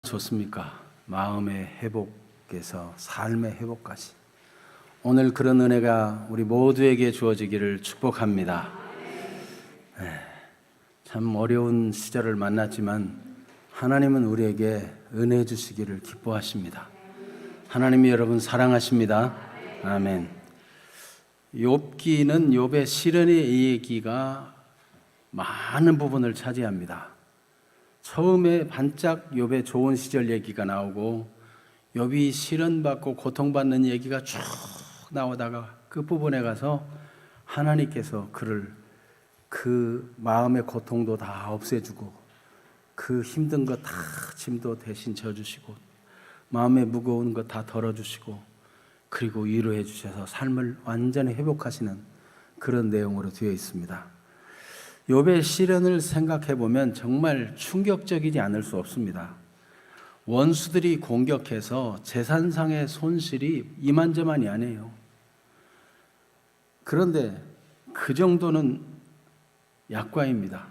좋습니까? 마음의 회복에서 삶의 회복까지. 오늘 그런 은혜가 우리 모두에게 주어지기를 축복합니다. 참 어려운 시절을 만났지만 하나님은 우리에게 은혜 주시기를 기뻐하십니다. 하나님이 여러분 사랑하십니다. 아멘. 욥기는 욥의 시련의 얘기가 많은 부분을 차지합니다. 처음에 반짝 욥의 좋은 시절 얘기가 나오고 욥이 시련받고 고통받는 얘기가 쭉 나오다가 그 부분에 가서 하나님께서 그를 그 마음의 고통도 다 없애주고 그 힘든 거 다 짐도 대신 져주시고 마음에 무거운 거 다 덜어주시고 그리고 위로해 주셔서 삶을 완전히 회복하시는 그런 내용으로 되어 있습니다. 욥의 시련을 생각해 보면 정말 충격적이지 않을 수 없습니다. 원수들이 공격해서 재산상의 손실이 이만저만이 아니에요. 그런데 그 정도는 약과입니다.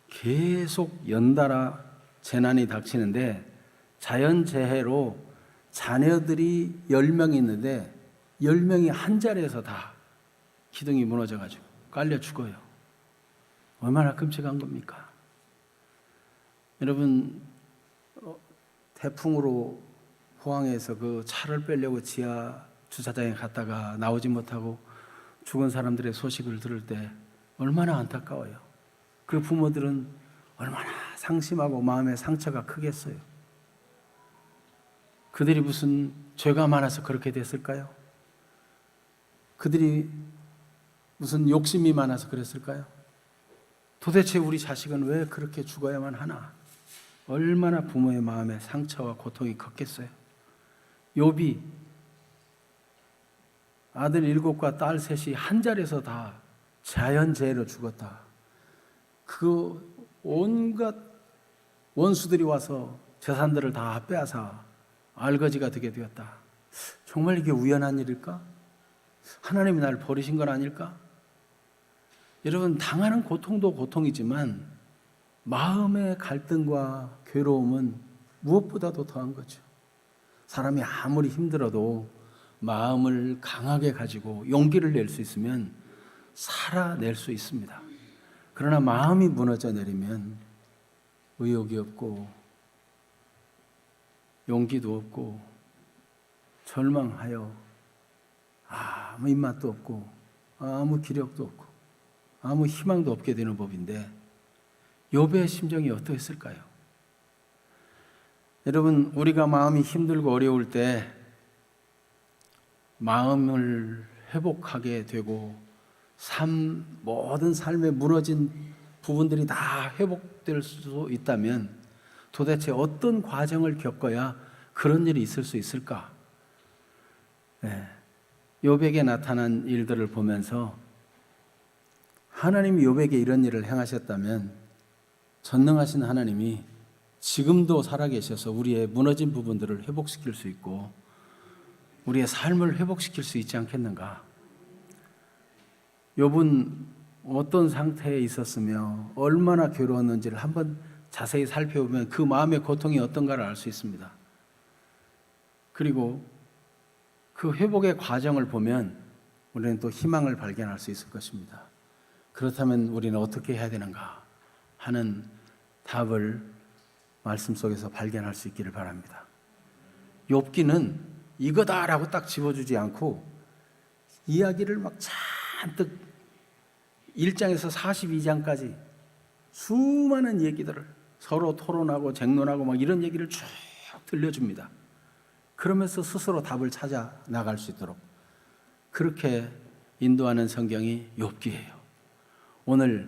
계속 연달아 재난이 닥치는데 자연재해로 자녀들이 10명 있는데 10명이 한 자리에서 다 기둥이 무너져가지고 깔려 죽어요. 얼마나 끔찍한 겁니까? 여러분, 태풍으로 포항에서 그 차를 빼려고 지하 주차장에 갔다가 나오지 못하고 죽은 사람들의 소식을 들을 때 얼마나 안타까워요. 그 부모들은 얼마나 상심하고 마음의 상처가 크겠어요. 그들이 무슨 죄가 많아서 그렇게 됐을까요? 그들이 무슨 욕심이 많아서 그랬을까요? 도대체 우리 자식은 왜 그렇게 죽어야만 하나? 얼마나 부모의 마음에 상처와 고통이 컸겠어요. 욥이 아들 7과 딸 3이 한 자리에서 다 자연재해로 죽었다. 그 온갖 원수들이 와서 재산들을 다 빼앗아 알거지가 되게 되었다. 정말 이게 우연한 일일까? 하나님이 나를 버리신 건 아닐까? 여러분, 당하는 고통도 고통이지만 마음의 갈등과 괴로움은 무엇보다도 더한 거죠. 사람이 아무리 힘들어도 마음을 강하게 가지고 용기를 낼 수 있으면 살아낼 수 있습니다. 그러나 마음이 무너져 내리면 의욕이 없고 용기도 없고 절망하여 아무 입맛도 없고 아무 기력도 없고 아무 희망도 없게 되는 법인데 욥의 심정이 어떠했을까요? 여러분, 우리가 마음이 힘들고 어려울 때 마음을 회복하게 되고 모든 삶에 무너진 부분들이 다 회복될 수 있다면 도대체 어떤 과정을 겪어야 그런 일이 있을 수 있을까? 욥에게 나타난 일들을 보면서 하나님이 욥에게 이런 일을 행하셨다면 전능하신 하나님이 지금도 살아계셔서 우리의 무너진 부분들을 회복시킬 수 있고 우리의 삶을 회복시킬 수 있지 않겠는가? 욥은 어떤 상태에 있었으며 얼마나 괴로웠는지를 한번 자세히 살펴보면 그 마음의 고통이 어떤가를 알 수 있습니다. 그리고 그 회복의 과정을 보면 우리는 또 희망을 발견할 수 있을 것입니다. 그렇다면 우리는 어떻게 해야 되는가 하는 답을 말씀 속에서 발견할 수 있기를 바랍니다. 욥기는 이거다라고 딱 집어주지 않고 이야기를 막 잔뜩 1장에서 42장까지 수많은 얘기들을 서로 토론하고 쟁론하고 막 이런 얘기를 쭉 들려줍니다. 그러면서 스스로 답을 찾아 나갈 수 있도록 그렇게 인도하는 성경이 욥기예요. 오늘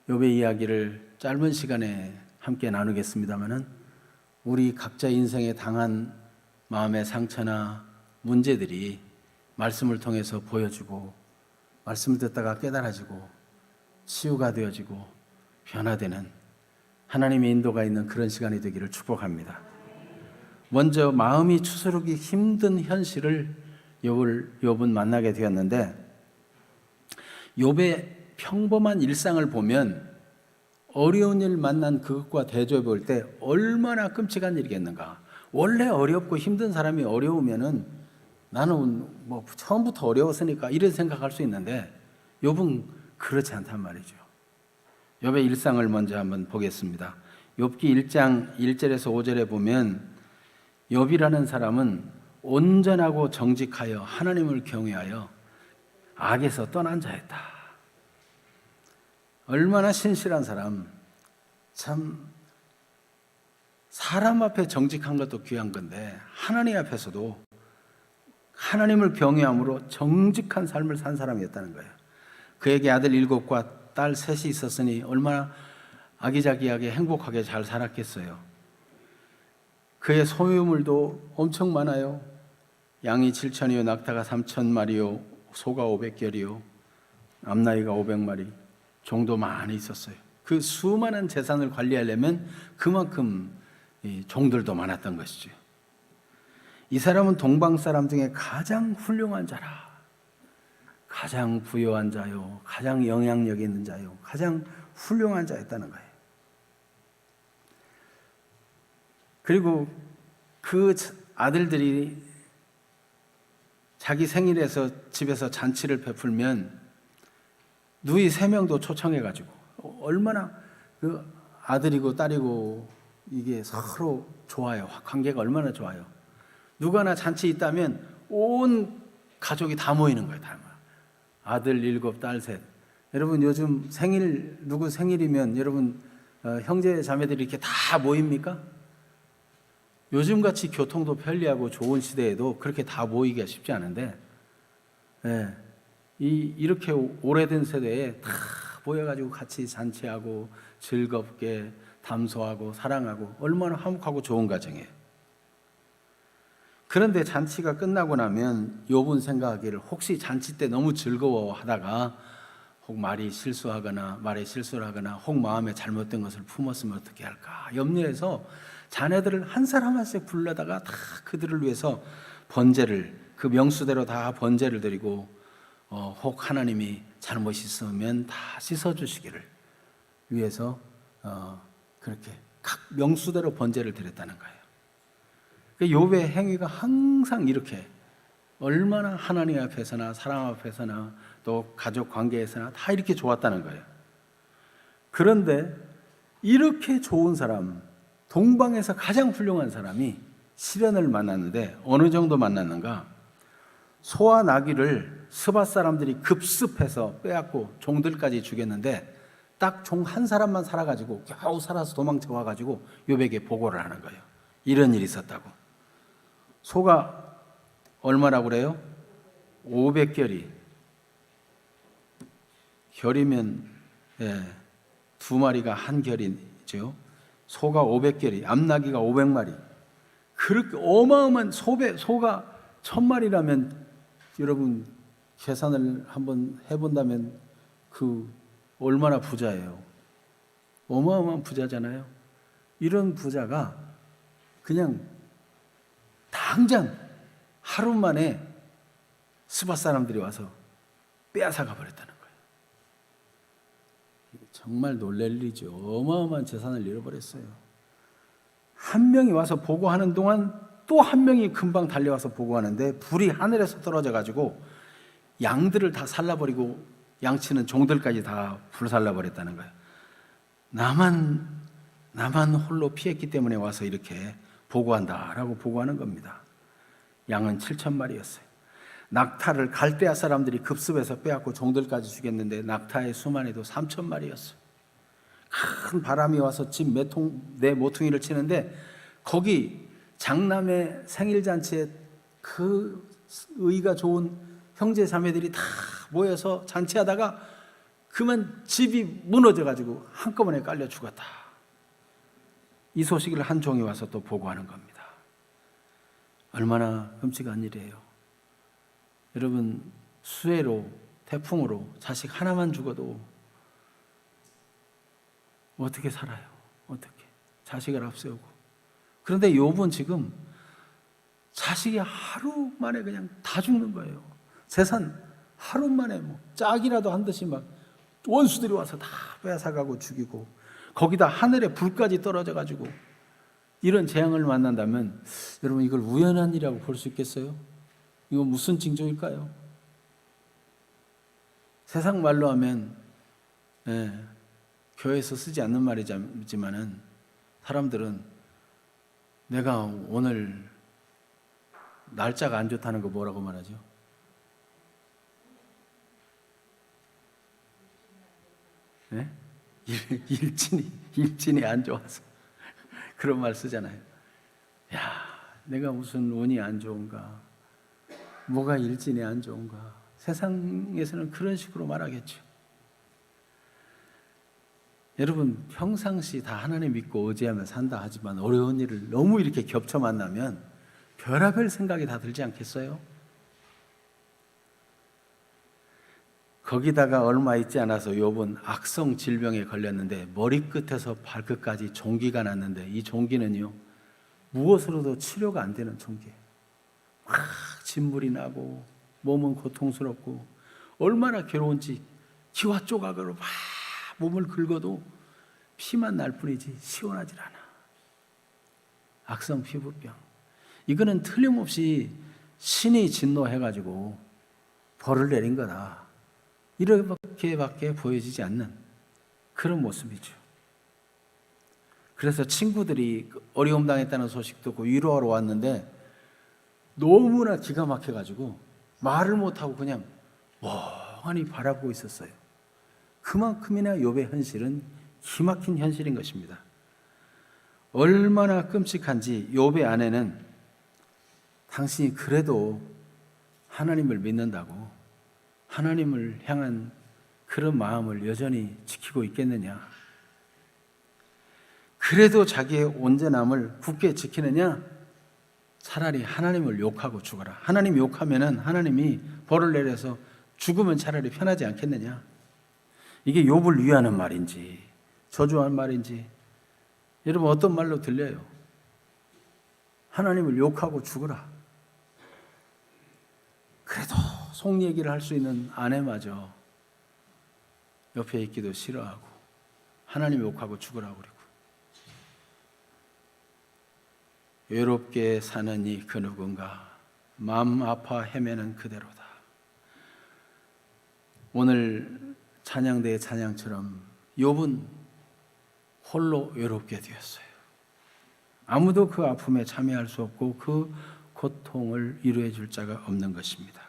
욥의 이야기를 짧은 시간에 함께 나누겠습니다마는 우리 각자 인생에 당한 마음의 상처나 문제들이 말씀을 통해서 보여주고 말씀을 듣다가 깨달아지고 치유가 되어지고 변화되는 하나님의 인도가 있는 그런 시간이 되기를 축복합니다. 먼저 마음이 추스르기 힘든 현실을 욥은 만나게 되었는데 욥의 평범한 일상을 보면 어려운 일 만난 그것과 대조해 볼 때 얼마나 끔찍한 일이겠는가. 원래 어렵고 힘든 사람이 어려우면은 나는 뭐 처음부터 어려웠으니까 이런 생각할 수 있는데 욥은 그렇지 않단 말이죠. 욥의 일상을 먼저 한번 보겠습니다. 욥기 1장 1절에서 5절에 보면 욥이라는 사람은 온전하고 정직하여 하나님을 경외하여 악에서 떠난 자였다. 얼마나 신실한 사람. 참 사람 앞에 정직한 것도 귀한 건데 하나님 앞에서도 하나님을 경외함으로 정직한 삶을 산 사람이었다는 거예요. 그에게 아들 7과 딸 3이 있었으니 얼마나 아기자기하게 행복하게 잘 살았겠어요. 그의 소유물도 엄청 많아요. 양이 7,000이요, 낙타가 3,000마리요, 소가 500결이요, 암나이가 500마리 정도 많이 있었어요. 그 수많은 재산을 관리하려면 그만큼 종들도 많았던 것이죠. 이 사람은 동방 사람 중에 가장 훌륭한 자라. 가장 부유한 자요, 가장 영향력 있는 자요, 가장 훌륭한 자였다는 거예요. 그리고 그 아들들이 자기 생일에서 집에서 잔치를 베풀면 누이 3명도 초청해가지고 얼마나 그 아들이고 딸이고 이게 서로 좋아요. 관계가 얼마나 좋아요. 누가나 잔치 있다면 온 가족이 다 모이는 거예요. 다. 아들 7, 딸 3. 여러분 요즘 생일 누구 생일이면 여러분 형제 자매들이 이렇게 다 모입니까? 요즘같이 교통도 편리하고 좋은 시대에도 그렇게 다 모이기가 쉽지 않은데 이렇게 오래된 세대에 다 모여가지고 같이 잔치하고 즐겁게 담소하고 사랑하고 얼마나 화목하고 좋은 가정이에요. 그런데 잔치가 끝나고 나면 욥은 생각하기를 혹시 잔치 때 너무 즐거워하다가 혹 말이 실수하거나 말에 실수를 하거나 혹 마음에 잘못된 것을 품었으면 어떻게 할까 염려해서 자네들을 한 사람 한씩 불러다가 다 그들을 위해서 번제를 그 명수대로 다 번제를 드리고 혹 하나님이 잘못이 있으면 다 씻어주시기를 위해서 그렇게 각 명수대로 번제를 드렸다는 거예요. 욥의 행위가 항상 이렇게 얼마나 하나님 앞에서나 사람 앞에서나 또 가족 관계에서나 다 이렇게 좋았다는 거예요. 그런데 이렇게 좋은 사람, 동방에서 가장 훌륭한 사람이 시련을 만났는데 어느 정도 만났는가? 소와 나귀를 스밧 사람들이 급습해서 빼앗고 종들까지 죽였는데 딱 종 한 사람만 살아가지고 겨우 살아서 도망쳐 와가지고 욥에게 보고를 하는 거예요. 이런 일이 있었다고. 소가 얼마라고 그래요? 500결이. 결이면 2마리가 한 결이죠. 소가 500결이, 암나귀가 500마리. 그렇게 어마어마한 소가 1000마리라면 여러분 계산을 한번 해본다면 그 얼마나 부자예요. 어마어마한 부자잖아요. 이런 부자가 그냥 당장 하루 만에 스밧 사람들이 와서 빼앗아가 버렸다는 거예요. 정말 놀랄 일이죠. 어마어마한 재산을 잃어버렸어요. 한 명이 와서 보고하는 동안 또 한 명이 금방 달려와서 보고하는데 불이 하늘에서 떨어져 가지고 양들을 다 살라버리고 양치는 종들까지 다 불살라버렸다는 거예요. 나만 홀로 피했기 때문에 와서 이렇게 보고한다라고 보고하는 겁니다. 양은 7,000마리였어요. 낙타를 갈대아 사람들이 급습해서 빼앗고 종들까지 죽였는데 낙타의 수만 해도 3,000마리였어요. 큰 바람이 와서 집 네 모퉁이를 치는데 거기 장남의 생일잔치에 그 의가 좋은 형제 자매들이 다 모여서 잔치하다가 그만 집이 무너져가지고 한꺼번에 깔려 죽었다. 이 소식을 한 종이 와서 또 보고하는 겁니다. 얼마나 끔찍한 일이에요. 여러분 수해로 태풍으로 자식 하나만 죽어도 어떻게 살아요? 어떻게 자식을 앞세우고. 그런데 욥은 지금 자식이 하루 만에 그냥 다 죽는 거예요. 재산 하루 만에 뭐 짝이라도 한 듯이 막 원수들이 와서 다 빼앗아가고 죽이고 거기다 하늘에 불까지 떨어져 가지고 이런 재앙을 만난다면 여러분 이걸 우연한 일이라고 볼 수 있겠어요? 이건 무슨 징조일까요? 세상 말로 하면 교회에서 쓰지 않는 말이지만은 사람들은 내가 오늘 날짜가 안 좋다는 거 뭐라고 말하죠? 네? 일진이 안 좋아서 그런 말 쓰잖아요. 야, 내가 무슨 운이 안 좋은가? 뭐가 일진이 안 좋은가? 세상에서는 그런 식으로 말하겠죠. 여러분 평상시 다 하나님 믿고 의지하며 산다 하지만 어려운 일을 너무 이렇게 겹쳐 만나면 별의별 생각이 다 들지 않겠어요? 거기다가 얼마 있지 않아서 욥은 악성 질병에 걸렸는데 머리끝에서 발끝까지 종기가 났는데 이 종기는요 무엇으로도 치료가 안 되는 종기예요. 막 진물이 나고 몸은 고통스럽고 얼마나 괴로운지 기와 조각으로 막 몸을 긁어도 피만 날 뿐이지 시원하질 않아. 악성 피부병. 이거는 틀림없이 신이 진노해가지고 벌을 내린 거다. 이렇게밖에 보여지지 않는 그런 모습이죠. 그래서 친구들이 어려움 당했다는 소식 듣고 위로하러 왔는데 너무나 기가 막혀가지고 말을 못하고 그냥 멍하니 바라보고 있었어요. 그만큼이나 욥의 현실은 기막힌 현실인 것입니다. 얼마나 끔찍한지 욥의 아내는 당신이 그래도 하나님을 믿는다고 하나님을 향한 그런 마음을 여전히 지키고 있겠느냐? 그래도 자기의 온전함을 굳게 지키느냐? 차라리 하나님을 욕하고 죽어라. 하나님 욕하면은 하나님이 벌을 내려서 죽으면 차라리 편하지 않겠느냐? 이게 욥을 위하는 말인지 저주한 말인지 여러분 어떤 말로 들려요? 하나님을 욕하고 죽어라. 그래도 속 얘기를 할 수 있는 아내마저 옆에 있기도 싫어하고 하나님 욕하고 죽으라고 그러고 외롭게 사는 이 그 누군가 마음 아파 헤매는 그대로다. 오늘 찬양대의 찬양처럼 욥은 홀로 외롭게 되었어요. 아무도 그 아픔에 참여할 수 없고 그 고통을 위로해 줄 자가 없는 것입니다.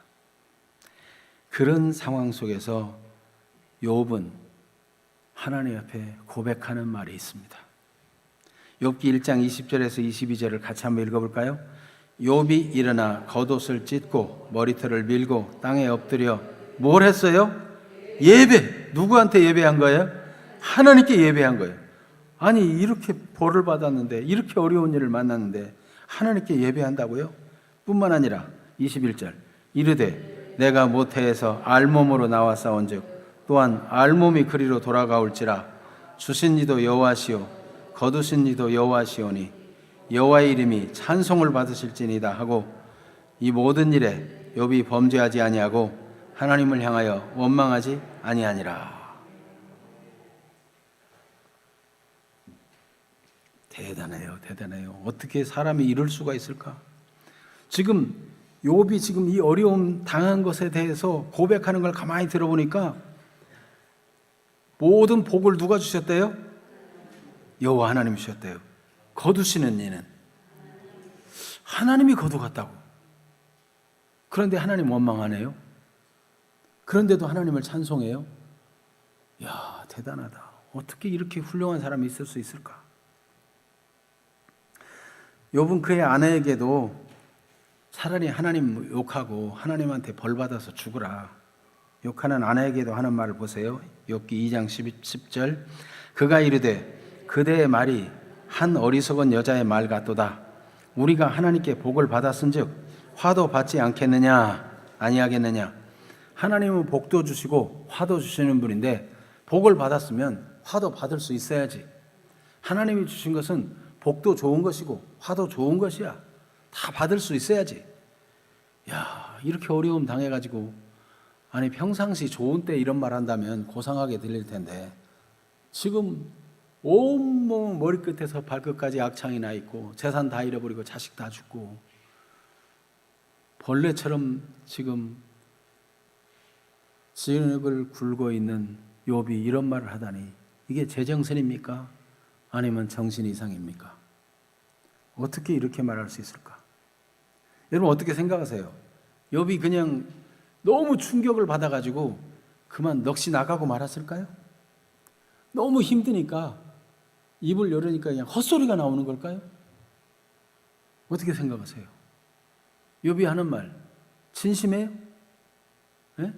그런 상황 속에서 욥은 하나님 앞에 고백하는 말이 있습니다. 욥기 1장 20절에서 22절을 같이 한번 읽어볼까요? 욥이 일어나 겉옷을 찢고 머리털을 밀고 땅에 엎드려 뭘 했어요? 예배. 누구한테 예배한 거예요? 하나님께 예배한 거예요. 아니 이렇게 벌을 받았는데 이렇게 어려운 일을 만났는데 하나님께 예배한다고요? 뿐만 아니라 21절 이르되 내가 모태에서 알몸으로 나와 싸운즉 또한 알몸이 그리로 돌아가올지라 주신 이도 여호와시오 거두신 이도 여호와시오니 여호와의 이름이 찬송을 받으실지니이다 하고 이 모든 일에 욥이 범죄하지 아니하고 하나님을 향하여 원망하지 아니하니라. 대단해요, 대단해요. 어떻게 사람이 이럴 수가 있을까? 지금 욥이 지금 이 어려움 당한 것에 대해서 고백하는 걸 가만히 들어보니까 모든 복을 누가 주셨대요? 여호와 하나님이 주셨대요. 거두시는 이는 하나님이 거두갔다고. 그런데 하나님 원망하네요. 그런데도 하나님을 찬송해요. 야, 대단하다. 어떻게 이렇게 훌륭한 사람이 있을 수 있을까? 욥은 그의 아내에게도 차라리 하나님 욕하고 하나님한테 벌 받아서 죽으라. 욕하는 아내에게도 하는 말을 보세요. 욥기 2장 10절 그가 이르되 그대의 말이 한 어리석은 여자의 말 같도다. 우리가 하나님께 복을 받았은즉 화도 받지 않겠느냐 아니하겠느냐. 하나님은 복도 주시고 화도 주시는 분인데 복을 받았으면 화도 받을 수 있어야지. 하나님이 주신 것은 복도 좋은 것이고 화도 좋은 것이야. 다 받을 수 있어야지. 야, 이렇게 어려움 당해가지고 아니 평상시 좋은 때 이런 말 한다면 고상하게 들릴 텐데 지금 온몸 머리끝에서 발끝까지 악창이 나 있고 재산 다 잃어버리고 자식 다 죽고 벌레처럼 지금 진흙을 굴고 있는 욥이 이런 말을 하다니, 이게 제정신입니까? 아니면 정신 이상입니까? 어떻게 이렇게 말할 수 있을까? 여러분 어떻게 생각하세요? 욥이 그냥 너무 충격을 받아가지고 그만 넋이 나가고 말았을까요? 너무 힘드니까 입을 열으니까 그냥 헛소리가 나오는 걸까요? 어떻게 생각하세요? 욥이 하는 말 진심이에요? 네?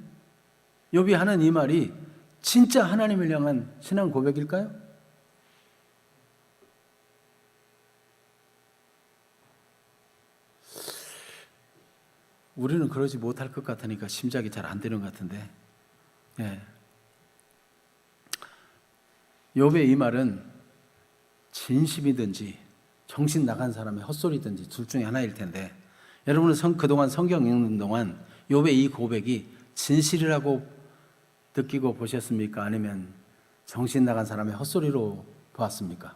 욥이 하는 이 말이 진짜 하나님을 향한 신앙 고백일까요? 우리는 그러지 못할 것 같으니까 심작이 잘 안 되는 것 같은데, 예. 욥의 이 말은 진심이든지 정신 나간 사람의 헛소리든지 둘 중에 하나일 텐데, 여러분은 그동안 성경 읽는 동안 욥의 이 고백이 진실이라고 느끼고 보셨습니까? 아니면 정신 나간 사람의 헛소리로 보았습니까?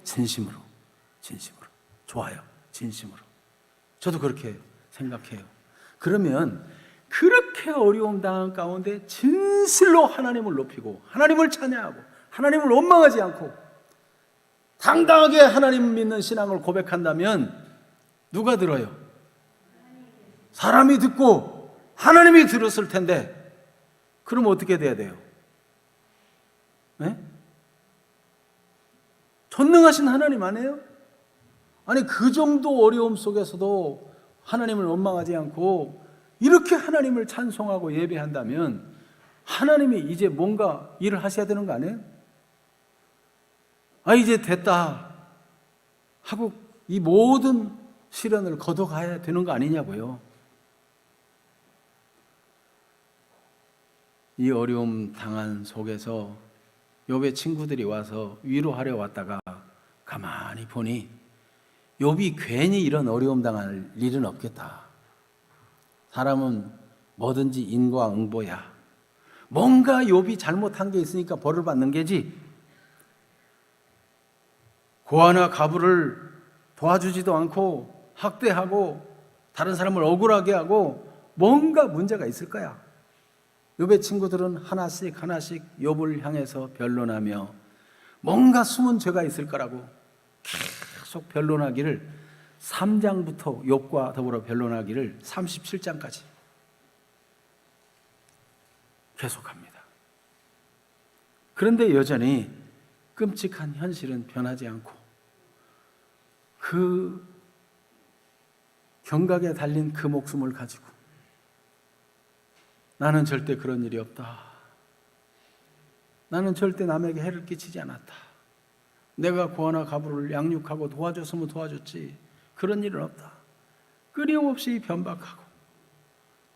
진심으로. 좋아요. 진심으로. 저도 그렇게 생각해요. 그러면 그렇게 어려움 당한 가운데 진실로 하나님을 높이고 하나님을 찬양하고 하나님을 원망하지 않고 당당하게 하나님 믿는 신앙을 고백한다면 누가 들어요? 사람이 듣고 하나님이 들었을 텐데, 그럼 어떻게 돼야 돼요? 네? 전능하신 하나님 아니에요? 아니 그 정도 어려움 속에서도 하나님을 원망하지 않고 이렇게 하나님을 찬송하고 예배한다면 하나님이 이제 뭔가 일을 하셔야 되는 거 아니에요? 아 이제 됐다 하고 이 모든 시련을 거둬가야 되는 거 아니냐고요. 이 어려움 당한 속에서 욥의 친구들이 와서 위로하려 왔다가 가만히 보니 욥이 괜히 이런 어려움 당할 일은 없겠다. 사람은 뭐든지 인과응보야. 뭔가 욥이 잘못한 게 있으니까 벌을 받는 게지, 고아나 가부를 도와주지도 않고 학대하고 다른 사람을 억울하게 하고 뭔가 문제가 있을 거야. 욥의 친구들은 하나씩 욥을 향해서 변론하며 뭔가 숨은 죄가 있을 거라고 계속 변론하기를 3장부터 욥과 더불어 변론하기를 37장까지 계속합니다. 그런데 여전히 끔찍한 현실은 변하지 않고 그 경각에 달린 그 목숨을 가지고 나는 절대 그런 일이 없다. 나는 절대 남에게 해를 끼치지 않았다. 내가 고아나 가부를 양육하고 도와줬으면 도와줬지 그런 일은 없다. 끊임없이 변박하고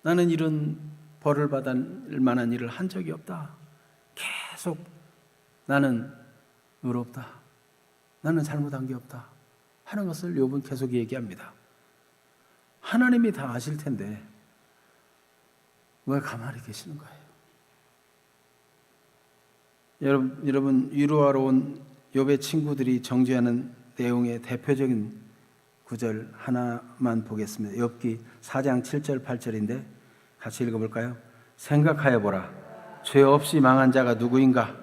나는 이런 벌을 받을 만한 일을 한 적이 없다. 계속 나는 의롭다. 나는 잘못한 게 없다 하는 것을 욥은 계속 얘기합니다. 하나님이 다 아실 텐데 왜 가만히 계시는 거예요? 여러분 위로하러 온 욥의 친구들이 정죄하는 내용의 대표적인 구절 하나만 보겠습니다. 욥기 4장 7절 8절인데 같이 읽어볼까요? 생각하여 보라. 죄 없이 망한 자가 누구인가?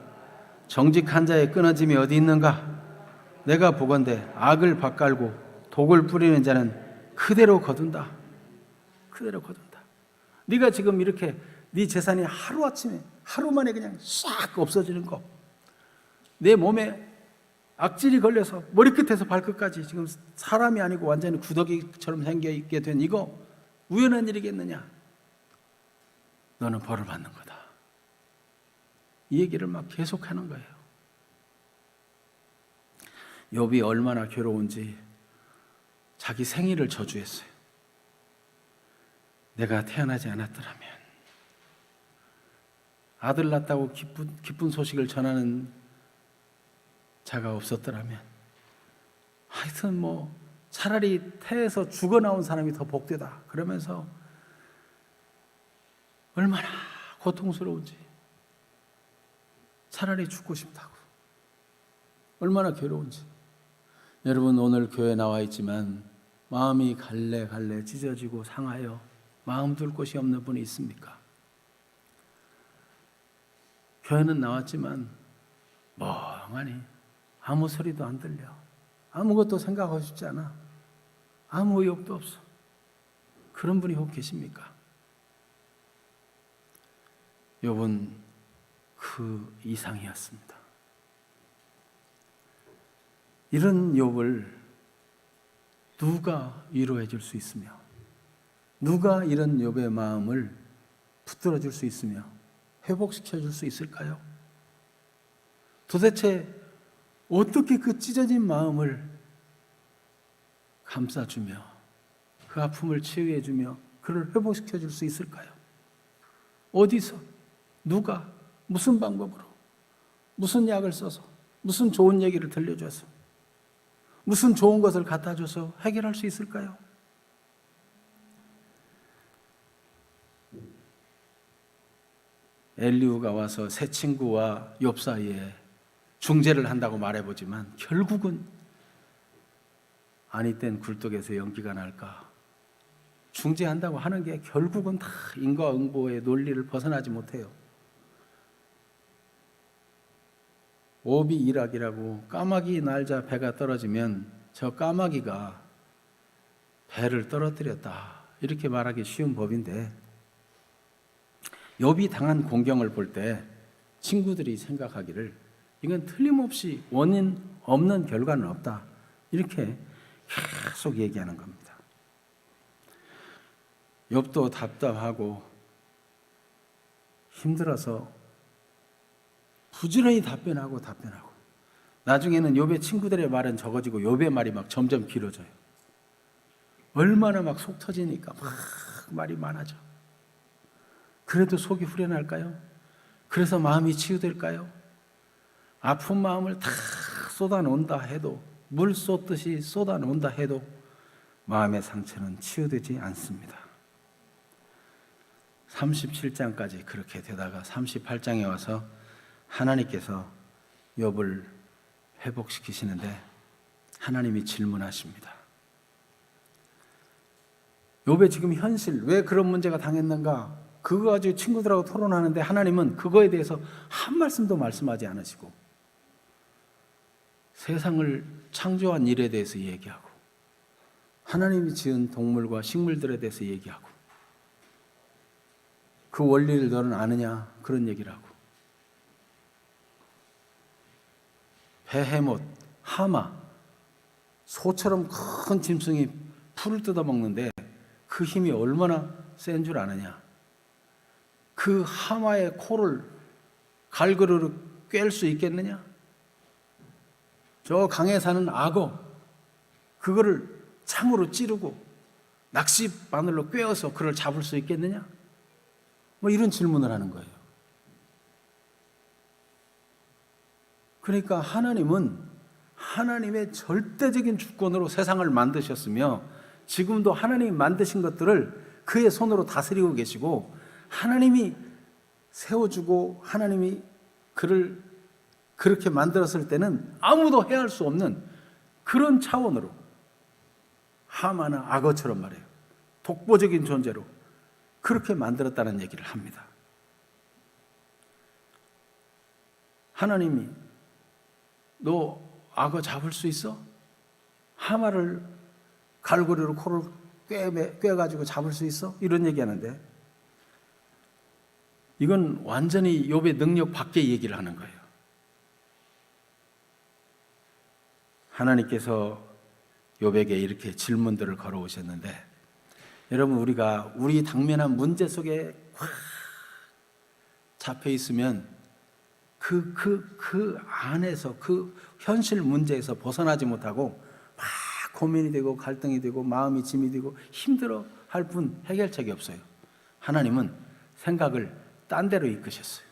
정직한 자의 끊어짐이 어디 있는가? 내가 보건대 악을 밭갈고 독을 뿌리는 자는 그대로 거둔다. 그대로 거둔다. 네가 지금 이렇게 네 재산이 하루아침에 하루 만에 그냥 싹 없어지는 거, 내 몸에 악질이 걸려서 머리끝에서 발끝까지 지금 사람이 아니고 완전히 구더기처럼 생겨있게 된 이거 우연한 일이겠느냐? 너는 벌을 받는 거다. 이 얘기를 막 계속하는 거예요. 욥이 얼마나 괴로운지 자기 생일을 저주했어요. 내가 태어나지 않았더라면, 아들 낳았다고 기쁜 소식을 전하는 자가 없었더라면, 하여튼 뭐 차라리 태에서 죽어 나온 사람이 더 복되다 그러면서 얼마나 고통스러운지 차라리 죽고 싶다고. 얼마나 괴로운지. 여러분 오늘 교회에 나와 있지만 마음이 갈래갈래 찢어지고 상하여 마음 둘 곳이 없는 분이 있습니까? 교회는 나왔지만 멍하니 아무 소리도 안 들려. 아무것도 생각하고 싶지 않아. 아무 의욕도 없어. 그런 분이 혹 계십니까? 욥은 그 이상이었습니다. 이런 욥을 누가 위로해 줄 수 있으며 누가 이런 욥의 마음을 붙들어 줄 수 있으며 회복시켜 줄 수 있을까요? 도대체 어떻게 그 찢어진 마음을 감싸주며 그 아픔을 치유해 주며 그를 회복시켜 줄 수 있을까요? 어디서? 누가? 무슨 방법으로? 무슨 약을 써서? 무슨 좋은 얘기를 들려줘서? 무슨 좋은 것을 갖다 줘서 해결할 수 있을까요? 엘리후가 와서 새 친구와 욥 사이에 중재를 한다고 말해보지만 결국은 아니 땐 굴뚝에서 연기가 날까. 중재한다고 하는 게 결국은 다 인과응보의 논리를 벗어나지 못해요. 오비 일학이라고 까마귀 날자 배가 떨어지면 저 까마귀가 배를 떨어뜨렸다 이렇게 말하기 쉬운 법인데 욥이 당한 공경을 볼 때 친구들이 생각하기를 이건 틀림없이 원인 없는 결과는 없다 이렇게 계속 얘기하는 겁니다. 욥도 답답하고 힘들어서 부지런히 답변하고 나중에는 욥의 친구들의 말은 적어지고 욥의 말이 막 점점 길어져요. 얼마나 막 속 터지니까 막 말이 많아져. 그래도 속이 후련할까요? 그래서 마음이 치유될까요? 아픈 마음을 다 쏟아놓는다 해도 물 쏟듯이 쏟아놓는다 해도 마음의 상처는 치유되지 않습니다. 37장까지 그렇게 되다가 38장에 와서 하나님께서 욥을 회복시키시는데 하나님이 질문하십니다. 욥의 지금 현실, 왜 그런 문제가 당했는가? 그거 가지고 친구들하고 토론하는데 하나님은 그거에 대해서 한 말씀도 말씀하지 않으시고 세상을 창조한 일에 대해서 얘기하고 하나님이 지은 동물과 식물들에 대해서 얘기하고 그 원리를 너는 아느냐? 그런 얘기를 하고 베헤못, 하마, 소처럼 큰 짐승이 풀을 뜯어먹는데 그 힘이 얼마나 센 줄 아느냐? 그 하마의 코를 갈고리로 꿰을 수 있겠느냐? 저 강에 사는 악어, 그거를 창으로 찌르고 낚시 바늘로 꿰어서 그를 잡을 수 있겠느냐? 뭐 이런 질문을 하는 거예요. 그러니까 하나님은 하나님의 절대적인 주권으로 세상을 만드셨으며 지금도 하나님이 만드신 것들을 그의 손으로 다스리고 계시고 하나님이 세워주고 하나님이 그를 그렇게 만들었을 때는 아무도 해할 수 없는 그런 차원으로 하마나 악어처럼 말해요. 독보적인 존재로 그렇게 만들었다는 얘기를 합니다. 하나님이 너 악어 잡을 수 있어? 하마를 갈고리로 코를 꿰가지고 잡을 수 있어? 이런 얘기하는데 이건 완전히 욥의 능력 밖의 얘기를 하는 거예요. 하나님께서 욥에게 이렇게 질문들을 걸어오셨는데 여러분 우리가 우리 당면한 문제 속에 확 잡혀 있으면 그 안에서 그 현실 문제에서 벗어나지 못하고 막 고민이 되고 갈등이 되고 마음이 짐이 되고 힘들어 할 뿐 해결책이 없어요. 하나님은 생각을 딴 데로 이끄셨어요.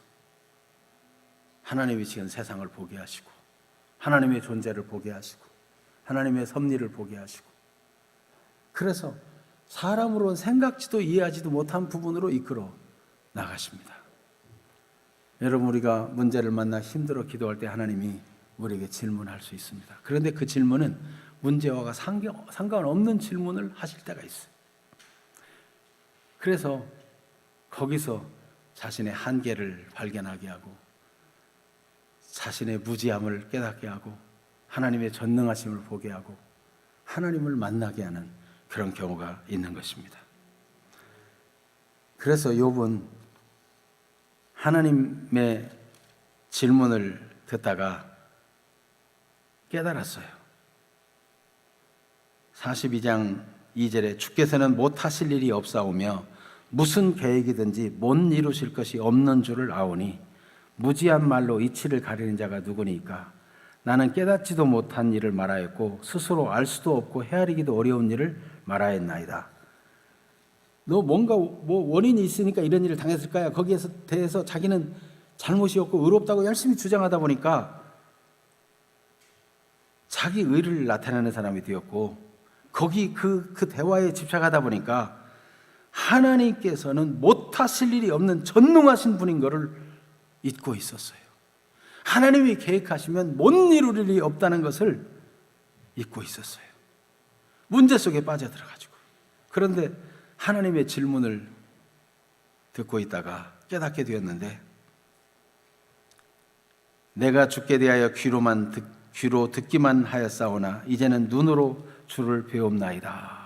하나님이 지은 세상을 보게 하시고 하나님의 존재를 보게 하시고 하나님의 섭리를 보게 하시고 그래서 사람으로는 생각지도 이해하지도 못한 부분으로 이끌어 나가십니다. 여러분 우리가 문제를 만나 힘들어 기도할 때 하나님이 우리에게 질문할 수 있습니다. 그런데 그 질문은 문제와 상관없는 질문을 하실 때가 있어요. 그래서 거기서 자신의 한계를 발견하게 하고 자신의 무지함을 깨닫게 하고 하나님의 전능하심을 보게 하고 하나님을 만나게 하는 그런 경우가 있는 것입니다. 그래서 욥은 하나님의 질문을 듣다가 깨달았어요. 42장 2절에 주께서는 못하실 일이 없사오며 무슨 계획이든지 못 이루실 것이 없는 줄을 아오니 무지한 말로 이치를 가리는 자가 누구니까 나는 깨닫지도 못한 일을 말하였고 스스로 알 수도 없고 헤아리기도 어려운 일을 말하였나이다. 너 뭔가 원인이 있으니까 이런 일을 당했을 거야. 거기에 대해서 자기는 잘못이 없고 의롭다고 열심히 주장하다 보니까 자기 의를 나타내는 사람이 되었고 거기 그 대화에 집착하다 보니까 하나님께서는 못하실 일이 없는 전능하신 분인 것을 잊고 있었어요. 하나님이 계획하시면 못 이룰 일이 없다는 것을 잊고 있었어요. 문제 속에 빠져들어가지고. 그런데 하나님의 질문을 듣고 있다가 깨닫게 되었는데 내가 주께 대하여 귀로 듣기만 하였사오나 이제는 눈으로 주를 배웁나이다.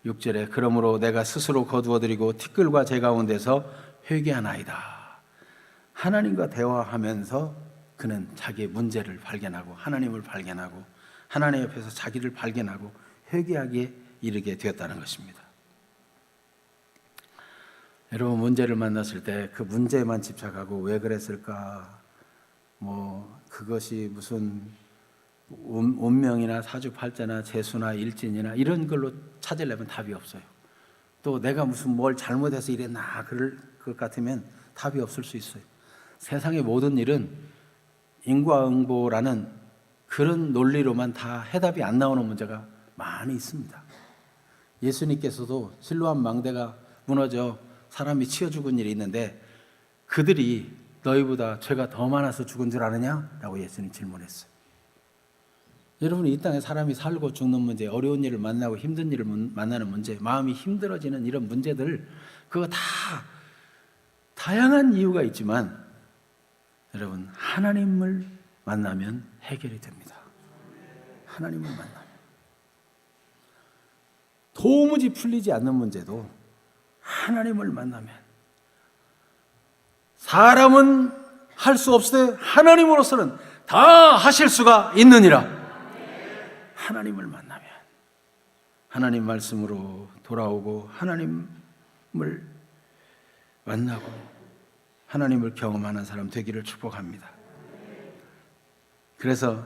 6절에 그러므로 내가 스스로 거두어드리고 티끌과 제 가운데서 회개하나이다. 하나님과 대화하면서 그는 자기의 문제를 발견하고 하나님을 발견하고 하나님 옆에서 자기를 발견하고 회개하기에 이르게 되었다는 것입니다. 여러분 문제를 만났을 때 그 문제에만 집착하고 왜 그랬을까 그것이 무슨 운명이나 사주팔자나 재수나 일진이나 이런 걸로 찾으려면 답이 없어요. 또 내가 무슨 뭘 잘못해서 이랬나 그럴 것 같으면 답이 없을 수 있어요. 세상의 모든 일은 인과응보라는 그런 논리로만 다 해답이 안 나오는 문제가 많이 있습니다. 예수님께서도 실로암 망대가 무너져 사람이 치여 죽은 일이 있는데 그들이 너희보다 죄가 더 많아서 죽은 줄 아느냐? 라고 예수님 질문했어요. 여러분 이 땅에 사람이 살고 죽는 문제, 어려운 일을 만나고 힘든 일을 만나는 문제, 마음이 힘들어지는 이런 문제들 그거 다 다양한 이유가 있지만 여러분 하나님을 만나면 해결이 됩니다. 하나님을 만나면 도무지 풀리지 않는 문제도 하나님을 만나면 사람은 할 수 없으되 하나님으로서는 다 하실 수가 있느니라. 하나님을 만나면 하나님 말씀으로 돌아오고 하나님을 만나고 하나님을 경험하는 사람 되기를 축복합니다. 그래서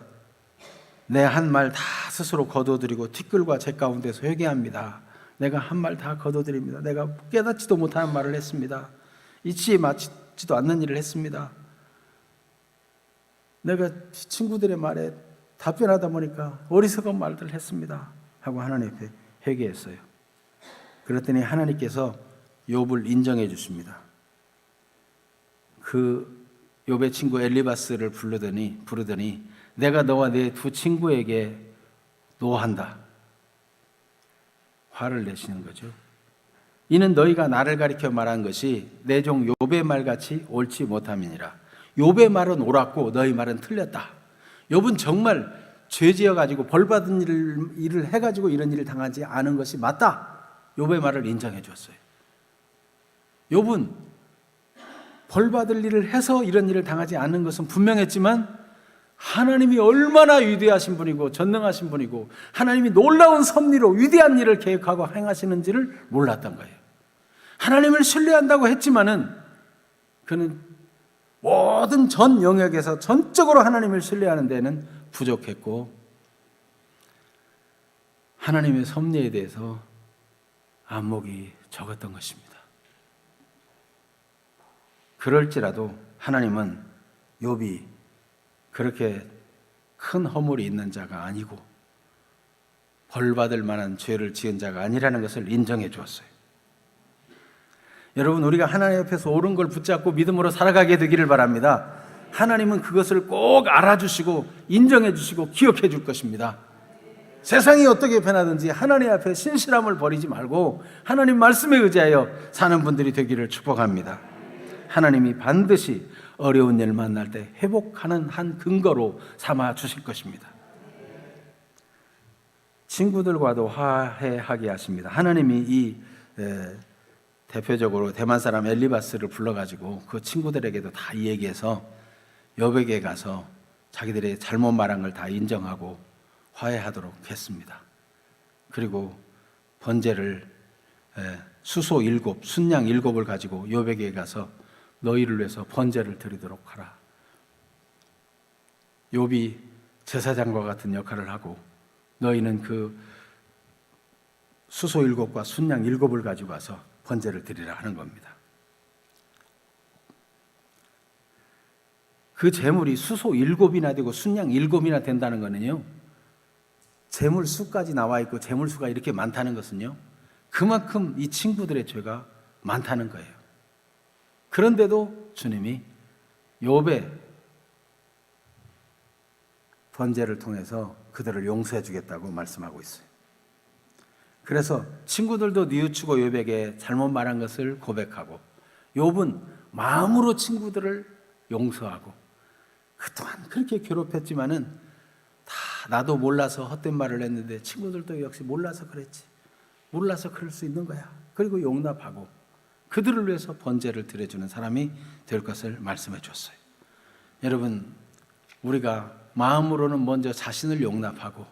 내 한 말 다 스스로 거둬들이고 티끌과 재 가운데서 회개합니다. 내가 한 말 다 거둬들입니다. 내가 깨닫지도 못하는 말을 했습니다. 이치에 맞지도 않는 일을 했습니다. 내가 친구들의 말에 답변하다 보니까 어리석은 말들을 했습니다 하고 하나님 앞에 회개했어요. 그랬더니 하나님께서 욥을 인정해 주십니다. 그 욥의 친구 엘리바스를 부르더니 내가 너와 내 두 친구에게 노한다. 화를 내시는 거죠. 이는 너희가 나를 가리켜 말한 것이 내 종 욥의 말같이 옳지 못함이니라. 욥의 말은 옳았고 너희 말은 틀렸다. 욥은 정말 죄지어 가지고 벌받은 일을 해가지고 이런 일을 당하지 않은 것이 맞다. 욥의 말을 인정해 줬어요. 욥은 벌받을 일을 해서 이런 일을 당하지 않는 것은 분명했지만 하나님이 얼마나 위대하신 분이고 전능하신 분이고 하나님이 놀라운 섭리로 위대한 일을 계획하고 행하시는지를 몰랐던 거예요. 하나님을 신뢰한다고 했지만은 그는 모든 전 영역에서 전적으로 하나님을 신뢰하는 데는 부족했고 하나님의 섭리에 대해서 안목이 적었던 것입니다. 그럴지라도 하나님은 욥이 그렇게 큰 허물이 있는 자가 아니고 벌받을 만한 죄를 지은 자가 아니라는 것을 인정해 주었어요. 여러분 우리가 하나님 앞에서 옳은 걸 붙잡고 믿음으로 살아가게 되기를 바랍니다. 하나님은 그것을 꼭 알아주시고 인정해 주시고 기억해 줄 것입니다. 세상이 어떻게 변하든지 하나님 앞에 신실함을 버리지 말고 하나님 말씀에 의지하여 사는 분들이 되기를 축복합니다. 하나님이 반드시 어려운 일 만날 때 회복하는 한 근거로 삼아 주실 것입니다. 친구들과도 화해하게 하십니다. 하나님이 대표적으로 대만 사람 엘리바스를 불러가지고 그 친구들에게도 다 얘기해서 욥에게 가서 자기들의 잘못 말한 걸 다 인정하고 화해하도록 했습니다. 그리고 번제를 수소 7, 순양 7을 가지고 욥에게 가서 너희를 위해서 번제를 드리도록 하라. 욥이 제사장과 같은 역할을 하고 너희는 그 수소 7과 순양 7을 가지고 와서 번제를 드리라 하는 겁니다. 그 제물이 수소 7이나 되고 순양 7이나 된다는 거는요, 제물수까지 나와 있고 제물수가 이렇게 많다는 것은요, 그만큼 이 친구들의 죄가 많다는 거예요. 그런데도 주님이 욥의 번제를 통해서 그들을 용서해 주겠다고 말씀하고 있어요. 그래서 친구들도 뉘우치고 욥에게 잘못 말한 것을 고백하고, 욥은 마음으로 친구들을 용서하고, 그동안 그렇게 괴롭혔지만은 다 나도 몰라서 헛된 말을 했는데 친구들도 역시 몰라서 그랬지, 몰라서 그럴 수 있는 거야. 그리고 용납하고 그들을 위해서 번제를 드려주는 사람이 될 것을 말씀해 줬어요. 여러분, 우리가 마음으로는 먼저 자신을 용납하고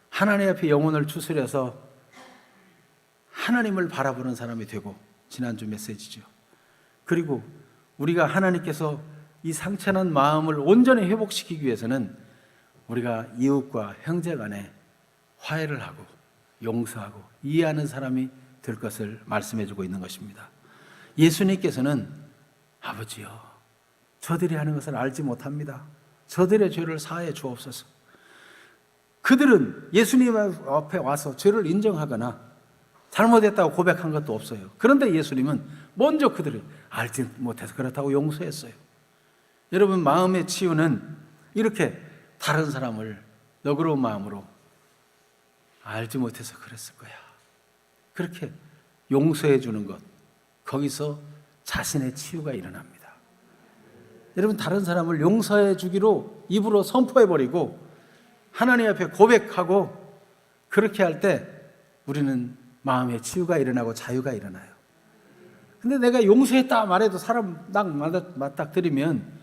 하나님 앞에 영혼을 추스려서 하나님을 바라보는 사람이 되고, 지난주 메시지죠. 그리고 우리가 하나님께서 이 상처난 마음을 온전히 회복시키기 위해서는 우리가 이웃과 형제 간에 화해를 하고 용서하고 이해하는 사람이 될 것을 말씀해 주고 있는 것입니다. 예수님께서는 아버지여, 저들이 하는 것을 알지 못합니다. 저들의 죄를 사하여 주옵소서. 그들은 예수님 앞에 와서 죄를 인정하거나 잘못했다고 고백한 것도 없어요. 그런데 예수님은 먼저 그들을 알지 못해서 그렇다고 용서했어요. 여러분, 마음의 치유는 이렇게 다른 사람을 너그러운 마음으로 알지 못해서 그랬을 거야, 그렇게 용서해 주는 것, 거기서 자신의 치유가 일어납니다. 여러분, 다른 사람을 용서해 주기로 입으로 선포해 버리고 하나님 앞에 고백하고 그렇게 할 때 우리는 마음의 치유가 일어나고 자유가 일어나요. 근데 내가 용서했다 말해도 사람 딱 맞닥뜨리면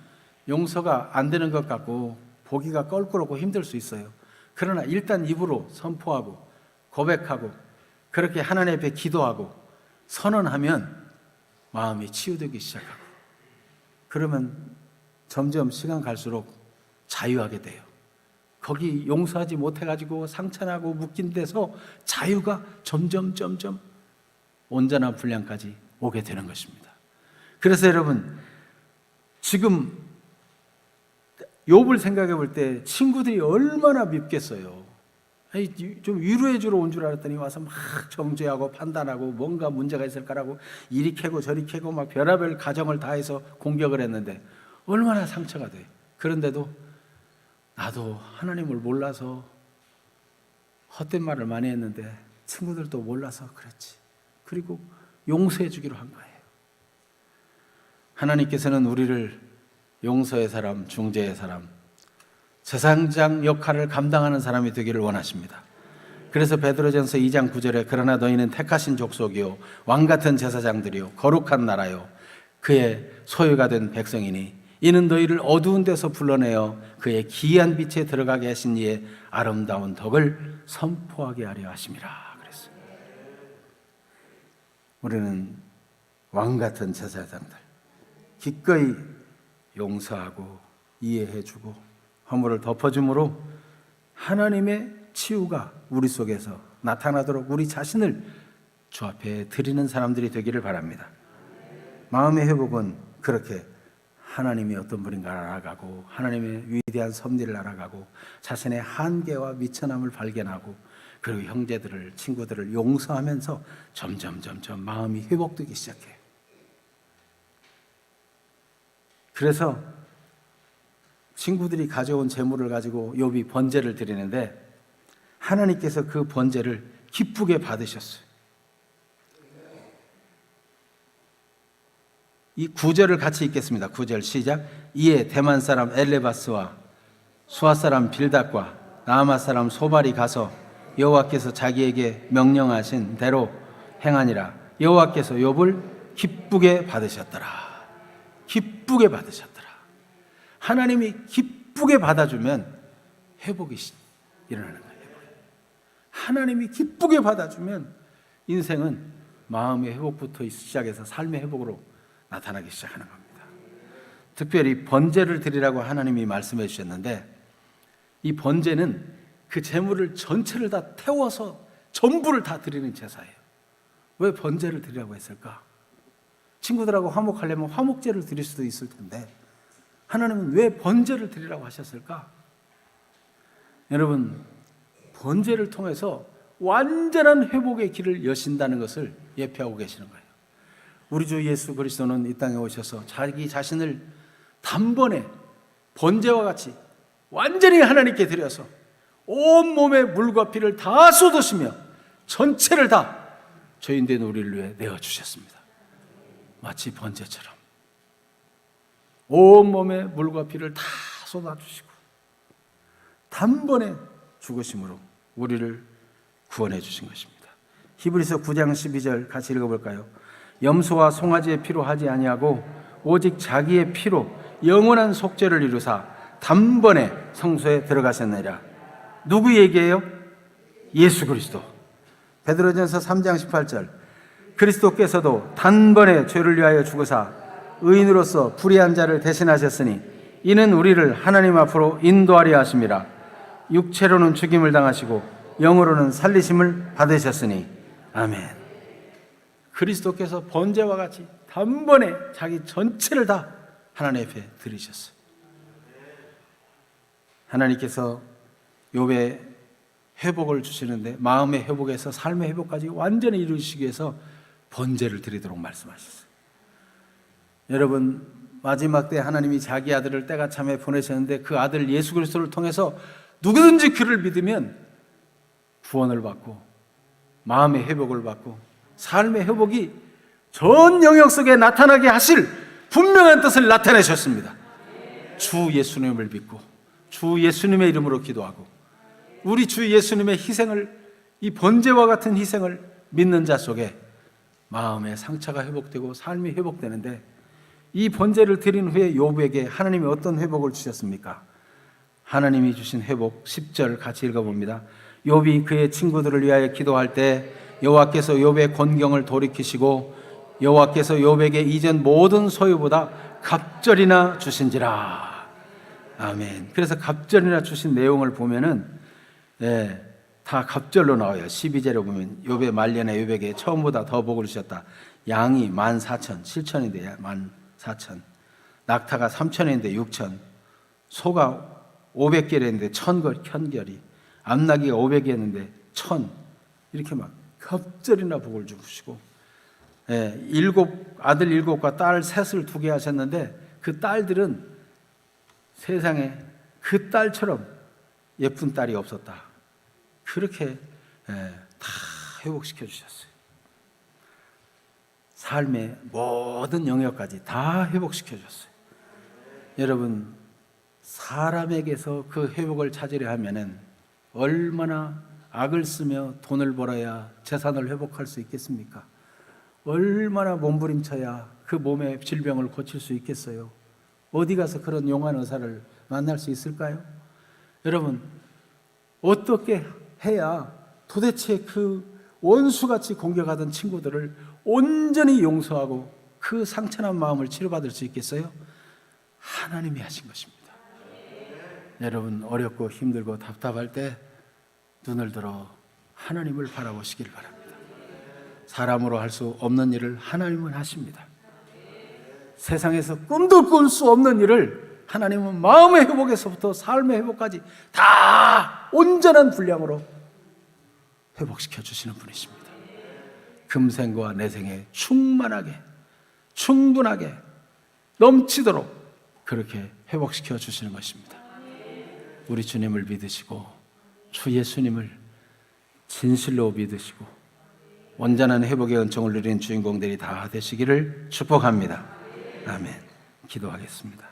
용서가 안 되는 것 같고 보기가 껄끄럽고 힘들 수 있어요. 그러나 일단 입으로 선포하고 고백하고 그렇게 하나님 앞에 기도하고 선언하면 마음이 치유되기 시작하고, 그러면 점점 시간 갈수록 자유하게 돼요. 거기 용서하지 못해가지고 상처나고 묶인 데서 자유가 점점 온전한 분량까지 오게 되는 것입니다. 그래서 여러분, 지금 욥을 생각해 볼 때 친구들이 얼마나 밉겠어요. 좀 위로해 주러 온 줄 알았더니 와서 막 정죄하고 판단하고 뭔가 문제가 있을 거라고 이리 캐고 저리 캐고 막 별의별 가정을 다해서 공격을 했는데 얼마나 상처가 돼. 그런데도 나도 하나님을 몰라서 헛된 말을 많이 했는데 친구들도 몰라서 그랬지. 그리고 용서해 주기로 한 거예요. 하나님께서는 우리를 용서의 사람, 중재의 사람, 제사장 역할을 감당하는 사람이 되기를 원하십니다. 그래서 베드로전서 2장 9절에 그러나 너희는 택하신 족속이요 왕같은 제사장들이요 거룩한 나라요 그의 소유가 된 백성이니 이는 너희를 어두운 데서 불러내어 그의 기이한 빛에 들어가게 하신 이의 아름다운 덕을 선포하게 하려 하심이라 그랬어요. 우리는 왕같은 제사장들, 기꺼이 용서하고 이해해주고 허물을 덮어줌으로 하나님의 치유가 우리 속에서 나타나도록 우리 자신을 주 앞에 드리는 사람들이 되기를 바랍니다. 마음의 회복은 그렇게 하나님이 어떤 분인가 알아가고 하나님의 위대한 섭리를 알아가고 자신의 한계와 미천함을 발견하고 그리고 형제들을, 친구들을 용서하면서 점점 마음이 회복되기 시작해요. 그래서 친구들이 가져온 재물을 가지고 욥이 번제를 드리는데 하나님께서 그 번제를 기쁘게 받으셨어요. 이 9절을 같이 읽겠습니다. 9절 시작. 이에 대만 사람 엘레바스와 수아 사람 빌닷과 나아마 사람 소발이 가서 여호와께서 자기에게 명령하신 대로 행하니라. 여호와께서 욥을 기쁘게 받으셨더라. 기쁘게 받으셨더라. 하나님이 기쁘게 받아주면 회복이 일어나는 거예요. 하나님이 기쁘게 받아주면 인생은 마음의 회복부터 시작해서 삶의 회복으로 나타나기 시작하는 겁니다. 특별히 번제를 드리라고 하나님이 말씀해 주셨는데 이 번제는 그 재물을 전체를 다 태워서 전부를 다 드리는 제사예요. 왜 번제를 드리라고 했을까? 친구들하고 화목하려면 화목제를 드릴 수도 있을 텐데 하나님은 왜 번제를 드리라고 하셨을까? 여러분, 번제를 통해서 완전한 회복의 길을 여신다는 것을 예표하고 계시는 거예요. 우리 주 예수 그리스도는 이 땅에 오셔서 자기 자신을 단번에 번제와 같이 완전히 하나님께 드려서 온몸에 물과 피를 다 쏟으시며 전체를 다 죄인된 우리를 위해 내어주셨습니다. 마치 번제처럼 온몸에 물과 피를 다 쏟아주시고 단번에 죽으심으로 우리를 구원해 주신 것입니다. 히브리서 9장 12절 같이 읽어볼까요? 염소와 송아지의 피로 하지 아니하고 오직 자기의 피로 영원한 속죄를 이루사 단번에 성소에 들어가셨느니라. 누구 얘기예요? 예수 그리스도. 베드로전서 3장 18절 그리스도께서도 단번에 죄를 위하여 죽으사 의인으로서 불의한 자를 대신하셨으니 이는 우리를 하나님 앞으로 인도하려 하심이라. 육체로는 죽임을 당하시고 영으로는 살리심을 받으셨으니 아멘. 그리스도께서 번제와 같이 단번에 자기 전체를 다 하나님 앞에 드리셨어요. 하나님께서 욥의 회복을 주시는데 마음의 회복에서 삶의 회복까지 완전히 이루시기 위해서 번제를 드리도록 말씀하셨어요. 여러분, 마지막 때 하나님이 자기 아들을 때가 참에 보내셨는데 그 아들 예수 그리스도를 통해서 누구든지 그를 믿으면 구원을 받고 마음의 회복을 받고 삶의 회복이 전 영역 속에 나타나게 하실 분명한 뜻을 나타내셨습니다. 주 예수님을 믿고 주 예수님의 이름으로 기도하고 우리 주 예수님의 희생을, 이 번제와 같은 희생을 믿는 자 속에 마음의 상처가 회복되고 삶이 회복되는데 이 번제를 드린 후에 욥에게 하나님이 어떤 회복을 주셨습니까? 하나님이 주신 회복 10절 같이 읽어봅니다. 욥이 그의 친구들을 위하여 기도할 때 여호와께서 욥의 곤경을 돌이키시고 여호와께서 욥에게 이전 모든 소유보다 갑절이나 주신지라. 아멘. 그래서 갑절이나 주신 내용을 보면은 다 갑절로 나와요. 12절에 보면 욥의 말년에 욥에게 처음보다 더 복을 주셨다. 양이 14,000, 7,000인데 14,000, 낙타가 3,000인데 6,000, 소가 500개랬는데 1,000결이, 암나귀가 500개였는데 1,000, 이렇게 막 갑절이나 복을 주시고, 아들 7과 딸 셋을 2개 하셨는데 그 딸들은 세상에 그 딸처럼 예쁜 딸이 없었다. 그렇게 다 회복시켜 주셨어요. 삶의 모든 영역까지 다 회복시켜 주셨어요. 여러분, 사람에게서 그 회복을 찾으려 하면은 얼마나 악을 쓰며 돈을 벌어야 재산을 회복할 수 있겠습니까? 얼마나 몸부림쳐야 그 몸의 질병을 고칠 수 있겠어요? 어디 가서 그런 용한 의사를 만날 수 있을까요? 여러분, 어떻게 해야 도대체 그 원수같이 공격하던 친구들을 온전히 용서하고 그 상처난 마음을 치료받을 수 있겠어요? 하나님이 하신 것입니다. 여러분, 어렵고 힘들고 답답할 때 눈을 들어 하나님을 바라보시길 바랍니다. 사람으로 할 수 없는 일을 하나님은 하십니다. 세상에서 꿈도 꿀 수 없는 일을 하나님은 마음의 회복에서부터 삶의 회복까지 다 온전한 분량으로 회복시켜 주시는 분이십니다. 금생과 내생에 충만하게, 충분하게, 넘치도록 그렇게 회복시켜 주시는 것입니다. 우리 주님을 믿으시고 주 예수님을 진실로 믿으시고 온전한 회복의 은총을 누리는 주인공들이 다 되시기를 축복합니다. 아멘. 기도하겠습니다.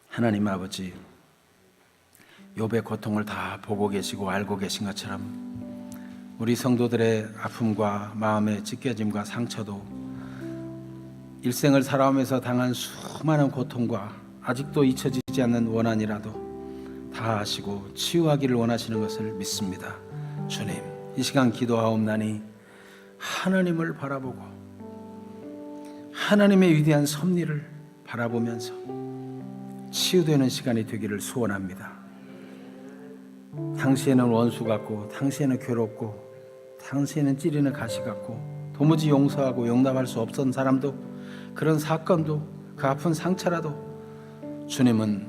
하나님 아버지, 욥의 고통을 다 보고 계시고 알고 계신 것처럼 우리 성도들의 아픔과 마음의 찢겨짐과 상처도 일생을 살아오면서 당한 수많은 고통과 아직도 잊혀지지 않는 원한이라도 다 아시고 치유하기를 원하시는 것을 믿습니다. 주님, 이 시간 기도하옵나니 하나님을 바라보고 하나님의 위대한 섭리를 바라보면서 치유되는 시간이 되기를 소원합니다. 당시에는 원수 같고 당시에는 괴롭고 당시에는 찌르는 가시 같고 도무지 용서하고 용납할 수 없던 사람도, 그런 사건도, 그 아픈 상처라도 주님은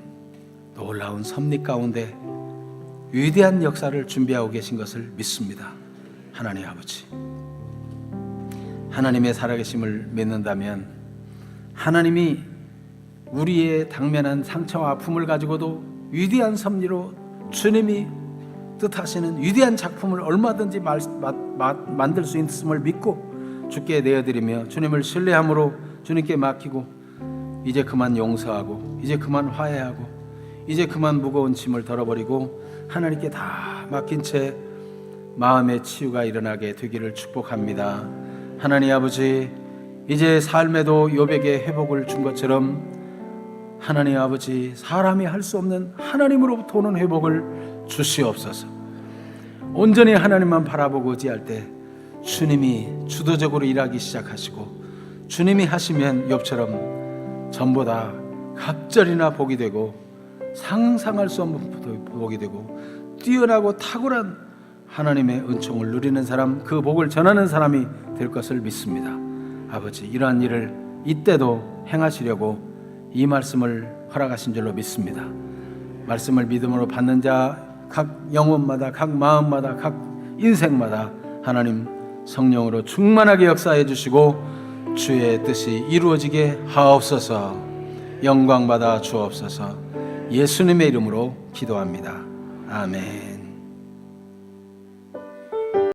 놀라운 섭리 가운데 위대한 역사를 준비하고 계신 것을 믿습니다. 하나님 아버지, 하나님의 살아계심을 믿는다면 하나님이 우리의 당면한 상처와 아픔을 가지고도 위대한 섭리로 주님이 뜻하시는 위대한 작품을 얼마든지 만들 수 있음을 믿고 주께 내어드리며 주님을 신뢰함으로 주님께 맡기고 이제 그만 용서하고 이제 그만 화해하고 이제 그만 무거운 짐을 덜어버리고 하나님께 다 맡긴 채 마음의 치유가 일어나게 되기를 축복합니다. 하나님 아버지, 이제 삶에도 욥에게 회복을 준 것처럼 하나님 아버지, 사람이 할 수 없는 하나님으로부터 오는 회복을 주시옵소서. 온전히 하나님만 바라보고 의지할 때 주님이 주도적으로 일하기 시작하시고 주님이 하시면 욥처럼 전보다 갑절이나 복이 되고 상상할 수 없는 복이 되고 뛰어나고 탁월한 하나님의 은총을 누리는 사람, 그 복을 전하는 사람이 될 것을 믿습니다. 아버지, 이러한 일을 이때도 행하시려고 이 말씀을 허락하신 줄로 믿습니다. 말씀을 믿음으로 받는 자 각 영혼마다, 각 마음마다, 각 인생마다 하나님 성령으로 충만하게 역사해 주시고 주의 뜻이 이루어지게 하옵소서. 영광 받아 주옵소서. 예수님의 이름으로 기도합니다. 아멘.